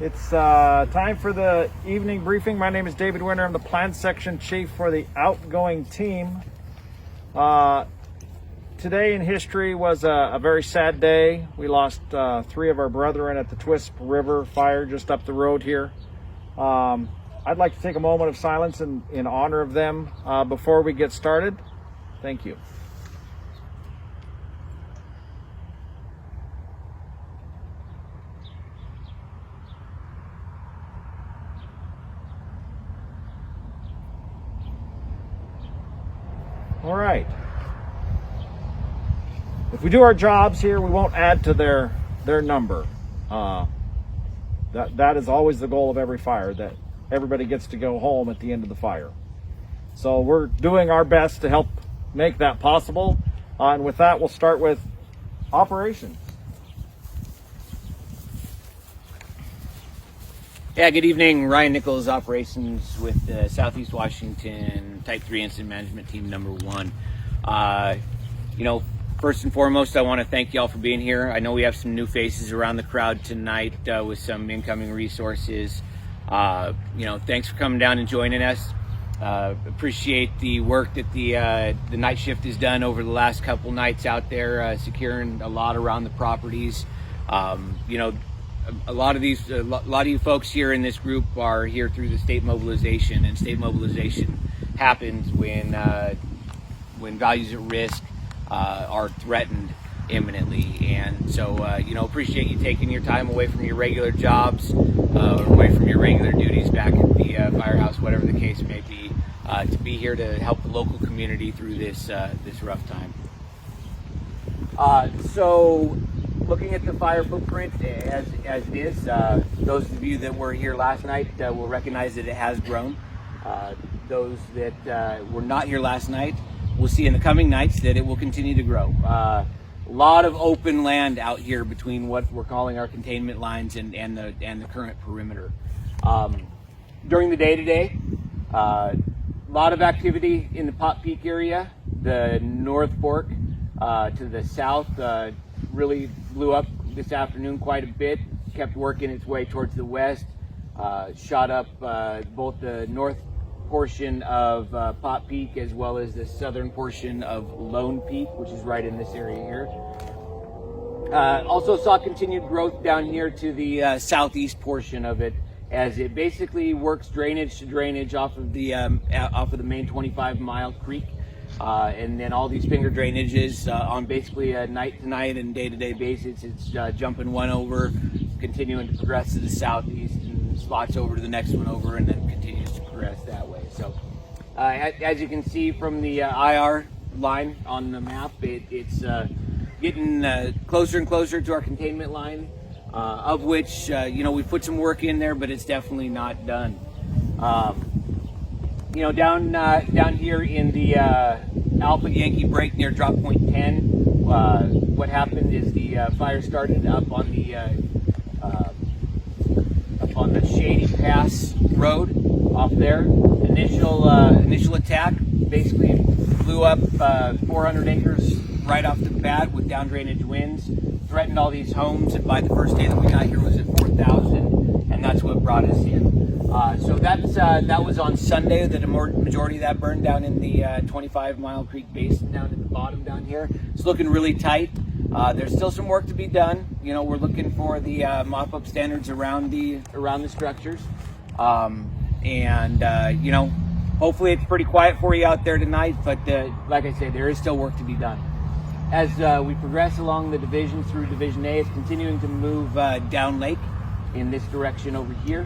It's time for the evening briefing. My name is David Winter. I'm the plant section chief for the outgoing team. Today in history was a very sad day. We lost 3 of our brethren at the Twisp River fire just up the road here. I'd like to take a moment of silence in honor of them before we get started. Thank you. All right. If we do our jobs here, we won't add to their number. That is always the goal of every fire, that everybody gets to go home at the end of the fire. So we're doing our best to help make that possible. And with that, we'll start with operations. Yeah, good evening. Ryan Nichols, operations with the Southeast Washington Type 3 Incident Management Team number 1. First and foremost, I want to thank y'all for being here. I know we have some new faces around the crowd tonight with some incoming resources. Thanks for coming down and joining us. Appreciate the work that the night shift has done over the last couple nights out there, securing a lot around the properties. A lot of you folks here in this group are here through the state mobilization, and state mobilization happens when values at risk are threatened imminently. And so appreciate you taking your time away from your regular jobs, away from your regular duties back at the firehouse, whatever the case may be, to be here to help the local community through this rough time. Looking at the fire footprint as it is, those of you that were here last night will recognize that it has grown. Those that were not here last night will see in the coming nights that it will continue to grow. A lot of open land out here between what we're calling our containment lines and the current perimeter. During the day today, a lot of activity in the Pot Peak area. The North Fork to the south really blew up this afternoon quite a bit, kept working its way towards the west, shot up both the north portion of Pot Peak as well as the southern portion of Lone Peak, which is right in this area here. Also saw continued growth down here to the southeast portion of it, as it basically works drainage to drainage off of the main 25-mile creek. And then all these finger drainages on basically a night-to-night and day-to-day basis. It's jumping one over, continuing to progress to the southeast, and spots over to the next one over, and then continues to progress that way. So as you can see from the IR line on the map, it's getting closer and closer to our containment line, of which we put some work in there, but it's definitely not done. Down here in the Alpha Yankee break near drop point 10, what happened is the fire started up on the Shady Pass Road off there. Initial attack basically blew up 400 acres right off the bat with down drainage winds, threatened all these homes, and by the first day that we got here was at 4,000, and that's what brought us in. So that was on Sunday that a majority of that burned down in the 25-mile creek basin down at the bottom down here. It's looking really tight. There's still some work to be done. We're looking for the mop-up standards around the structures. Hopefully it's pretty quiet for you out there tonight, but like I say, there is still work to be done. As we progress along the division through Division A, it's continuing to move down lake in this direction over here.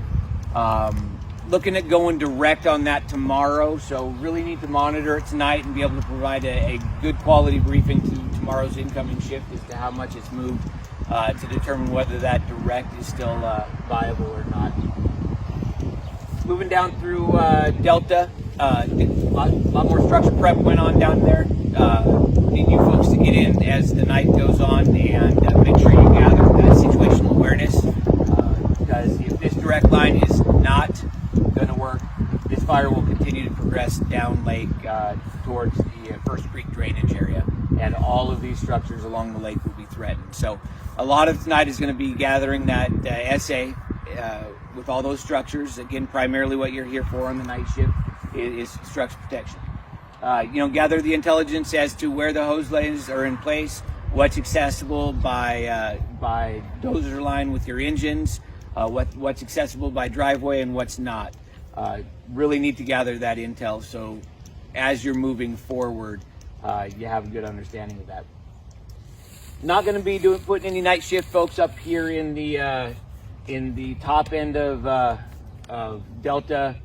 Looking at going direct on that tomorrow, so really need to monitor it tonight and be able to provide a good quality briefing to tomorrow's incoming shift as to how much it's moved to determine whether that direct is still viable or not. Moving down through Delta, a lot more structure prep went on down there. Need you folks to get in as the night goes on and make sure you gather that situational awareness, because if this direct line is not going to work, this fire will continue to progress down lake towards the First Creek drainage area, and all of these structures along the lake will be threatened. So A lot of tonight is going to be gathering that essay with all those structures. Again, primarily what you're here for on the night shift is structure protection. Gather the intelligence as to where the hose lanes are in place, what's accessible by dozer line with your engines, what's accessible by driveway and what's not. Really need to gather that intel so as you're moving forward, you have a good understanding of that. Not going to be putting any night shift folks up here in the top end of Delta.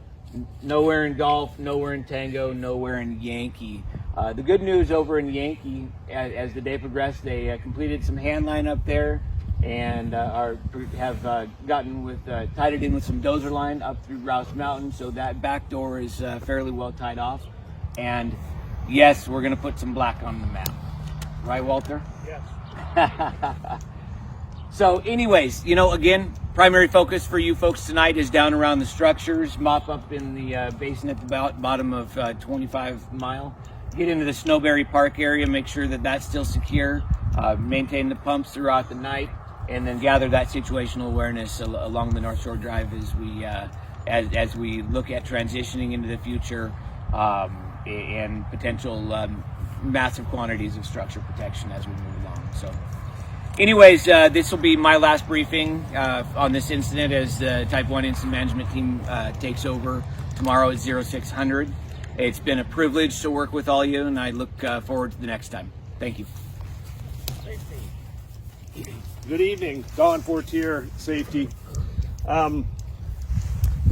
Nowhere in Golf, nowhere in Tango, nowhere in Yankee. The good news over in Yankee, as the day progressed, they completed some hand line up there and have gotten tied it in with some dozer line up through Rouse Mountain, so that back door is fairly well tied off. And yes, we're going to put some black on the map. Right, Walter? Yes. So anyways, again, primary focus for you folks tonight is down around the structures, mop up in the basin at the bottom of 25 Mile, get into the Snowberry Park area, make sure that that's still secure, maintain the pumps throughout the night, and then gather that situational awareness along the North Shore Drive as we look at transitioning into the future and potential massive quantities of structure protection as we move along. So anyways, this will be my last briefing on this incident as the Type 1 Incident Management Team takes over tomorrow at 0600. It's been a privilege to work with all you, and I look forward to the next time. Thank you. Good evening, Dawn Fortier Safety.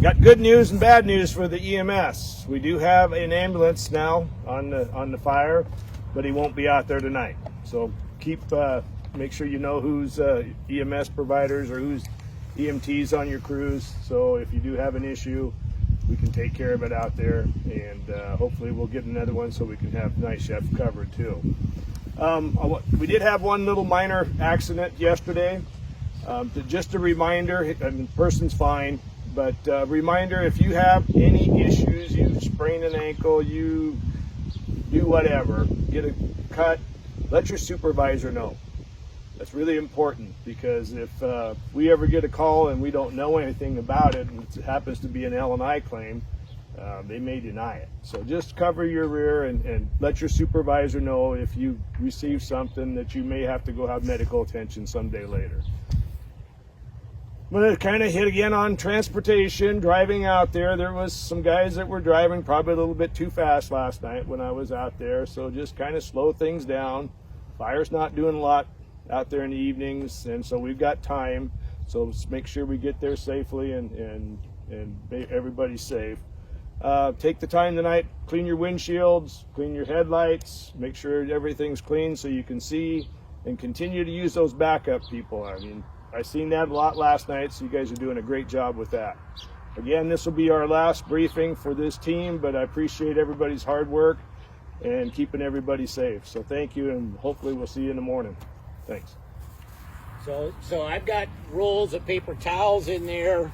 Got good news and bad news for the EMS. We do have an ambulance now on the fire, but he won't be out there tonight. So make sure you know who's EMS providers or who's EMTs on your crews. So if you do have an issue, we can take care of it out there, and hopefully we'll get another one so we can have night shift covered too. We did have one little minor accident yesterday. Just a reminder, the person's fine, but reminder, if you have any issues, you sprain an ankle, you do whatever, get a cut, let your supervisor know. That's really important, because if we ever get a call and we don't know anything about it, and it happens to be an L&I claim, they may deny it. So just cover your rear and let your supervisor know if you receive something that you may have to go have medical attention someday later. I'm going to kind of hit again on transportation, driving out there. There was some guys that were driving probably a little bit too fast last night when I was out there, so just kind of slow things down. Fire's not doing a lot out there in the evenings, and so we've got time, so let's make sure we get there safely and everybody's safe. Take the time tonight, clean your windshields, clean your headlights, make sure everything's clean so you can see, and continue to use those backup people. I mean, I seen that a lot last night, so you guys are doing a great job with that. Again, this will be our last briefing for this team, but I appreciate everybody's hard work and keeping everybody safe. So thank you, and hopefully we'll see you in the morning. Thanks. So I've got rolls of paper towels in there,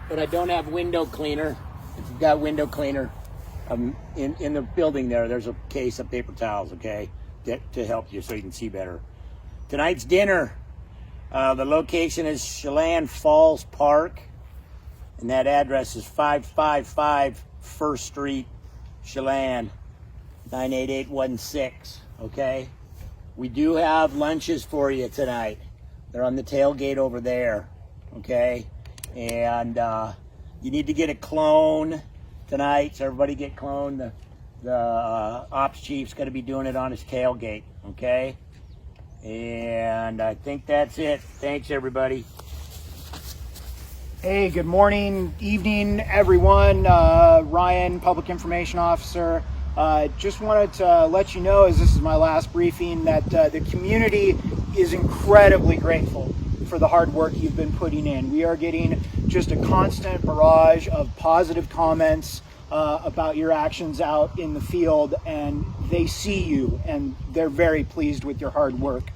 but I don't have window cleaner. If you've got window cleaner in the building there's a case of paper towels, okay, to help you so you can see better. Tonight's dinner, the location is Chelan Falls Park, and that address is 555 First Street, Chelan, 98816, okay? We do have lunches for you tonight. They're on the tailgate over there, okay? And you need to get a clone tonight, so everybody get clone. The ops chief's going to be doing it on his tailgate, okay? And I think that's it. Thanks, everybody. Hey, good morning, evening, everyone. Ryan, Public Information Officer. Just wanted to let you know, as this is my last briefing, that the community is incredibly grateful for the hard work you've been putting in. We are getting just a constant barrage of positive comments about your actions out in the field, and they see you and they're very pleased with your hard work.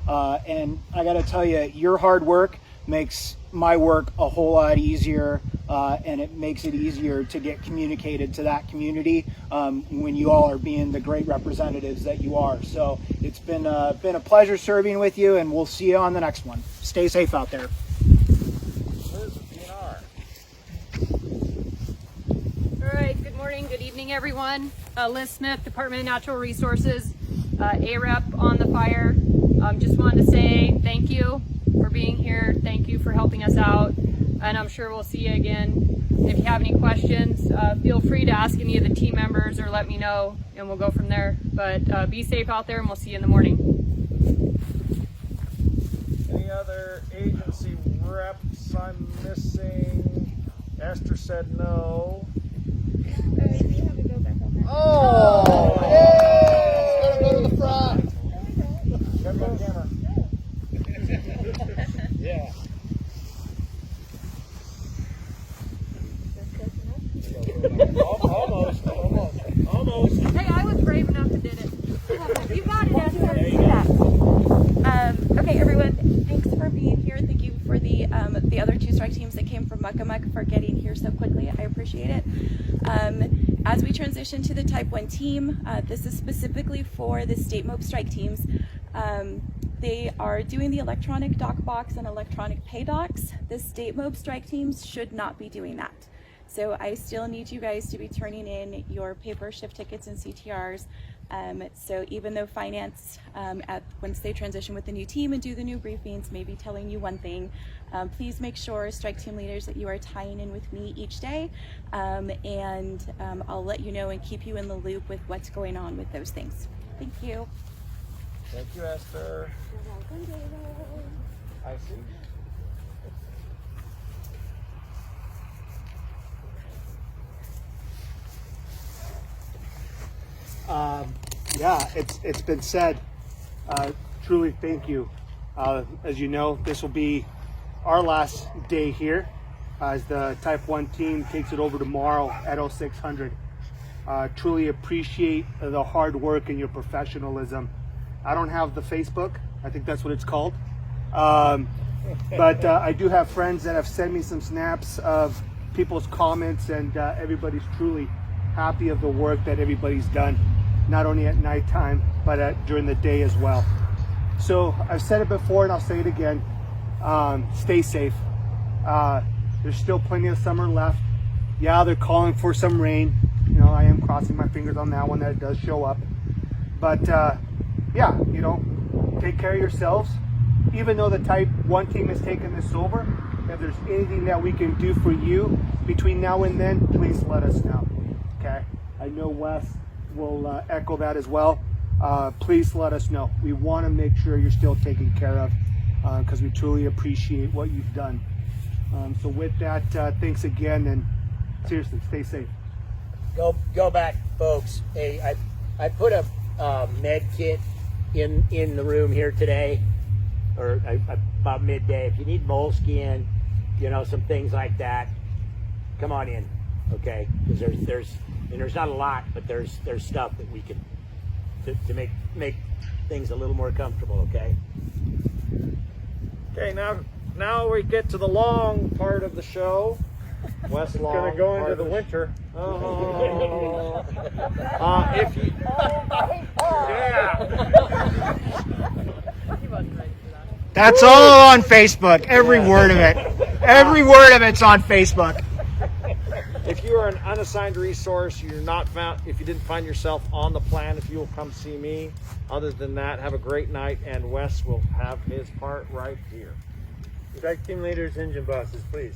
And I gotta tell you, your hard work makes my work a whole lot easier. and it makes it easier to get communicated to that community when you all are being the great representatives that you are. So it's been a pleasure serving with you, and we'll see you on the next one. Stay safe out there. All right, good morning, good evening, everyone. Liz Smith, Department of Natural Resources, AREP on the fire. Just wanted to say thank you for being here. Thank you for helping us out, and I'm sure we'll see you again. If you have any questions, feel free to ask any of the team members or let me know, and we'll go from there. But be safe out there, and we'll see you in the morning. Any other agency reps I'm missing? Esther said no. Oh! It's gonna go to the front. Check on camera. Yeah. Almost. Hey, I was brave enough to did it. You got it, Esther. Okay, everyone, thanks for being here. Thank you for the other two strike teams that came from Muckamuck for getting here so quickly. I appreciate it. As we transition to the Type 1 team, this is specifically for the state MOPE strike teams. They are doing the electronic dock box and electronic pay docs. The state MOPE strike teams should not be doing that. So I still need you guys to be turning in your paper shift tickets and CTRs. So even though finance, once they transition with the new team and do the new briefings, may be telling you one thing, please make sure, strike team leaders, that you are tying in with me each day, and I'll let you know and keep you in the loop with what's going on with those things. Thank you. Thank you, Esther. You're welcome, David. I see. Yeah, it's been said. Truly, thank you. As you know, this will be our last day here, as the Type 1 team takes it over tomorrow at 0600. Truly appreciate the hard work and your professionalism. I don't have the Facebook. I think that's what it's called. But I do have friends that have sent me some snaps of people's comments, and everybody's truly happy of the work that everybody's done, not only at nighttime, but during the day as well. So I've said it before and I'll say it again. Stay safe. There's still plenty of summer left. Yeah, they're calling for some rain. You know, I am crossing my fingers on that one that it does show up. But yeah, you know, take care of yourselves. Even though the Type 1 team has taken this over, if there's anything that we can do for you between now and then, please let us know. Okay? I know Wes will echo that as well. Please let us know. We want to make sure you're still taken care of, because we truly appreciate what you've done. So with that, thanks again, and seriously, stay safe. Go back, folks. Hey, I put a med kit in the room here today, or about midday. If you need moleskin, you know, some things like that, come on in, okay? Because there's not a lot, but there's stuff that we can to make things a little more comfortable, okay? Okay, now we get to the long part of the show. Wes Long. Gonna go into part the of winter. Oh. If you, That's all on Facebook. Every word of it. Every word of it's on Facebook. if you are an unassigned resource, you're not found. If you didn't find yourself on the plan, if you will come see me. Other than that, have a great night, and Wes will have his part right here. Strike team leaders, engine bosses, please.